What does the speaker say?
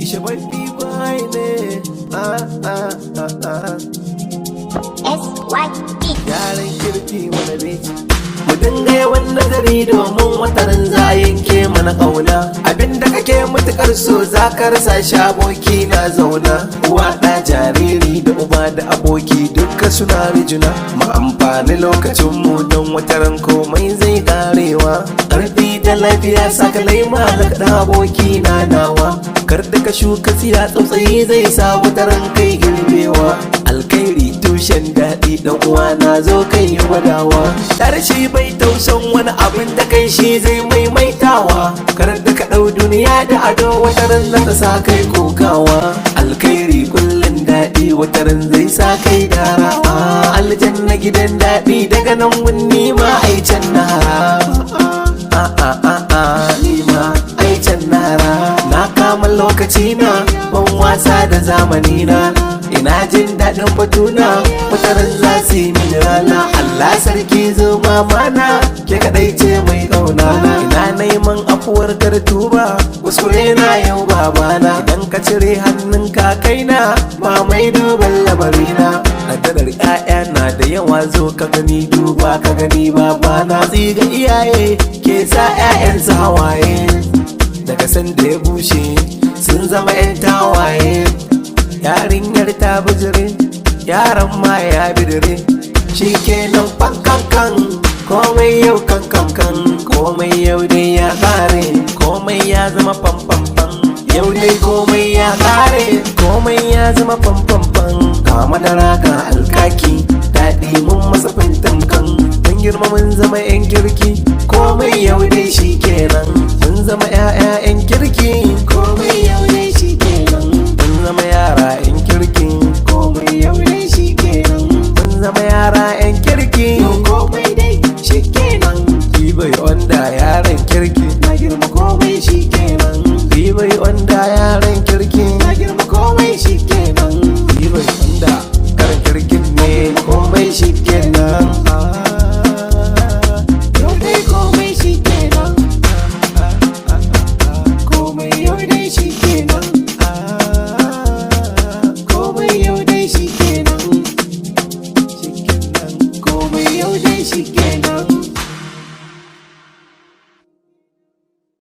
Ishe bai fi bai ne. Yaran kirki mana beji. Mu dinga yawan nazari domin wataran za a yanke mana ƙauna. Abinda kake mutukar so za ka rasa shi aboki na zauna. Uwa ɗa jariri da uba da aboki duka suna rijina. Mu amfani lokacinmu don wataran komai zai ƙarewa. Ƙarfi da lafiya sakalai malaka aboki na nawa. Kar da ka shuka siya tsautsayi zai sa wataran kai girbewa. Alkairi tushen daɗi ɗan uwa na zo kai yi gwadawa. Ƙarshe bai tausan wani abin da kai shi zai maimaitawa. Kar da ka ɗau duniya da ado wataran za ta sa kai kokawa. Alkairi kullum daɗi wataran zai sa kai darawa. Aljanna gidan daɗi daga nan wunni ma ai can na nima ai can nara. Na kama lokaci na ban wasa da zamani na. Ina jin daɗin batuna wataran za su yi mini rana. Allah sarki zo mamana ke kaɗai ce mai ƙauna na. Ina neman afuwar kartuba kuskure na yau babana. Idan ka cire hannun kakaina ba mai duban labarina. Kaddarar 'ya'ya na da yawa zo ka gani duba ka gani babana. Tsiga iyaye ke sa 'ya'yansu hawaye. Daga sanda ya bushe sun zama 'yan tawaye. Yarinyar ta bijire yaran ma ya bidire. Shi kenan fankankan komai yau kankankan. Komai yau dai ya kare komai ya zama fanfanfan. Yau dai komai ya kare komai ya zama fanfanfan. Ga madara ga alkaki daɗi mun masa fintankan. Mun girma mun zama 'yan kirki komai yau dai shi kenan. Mun zama 'ya'ya 'yan kirki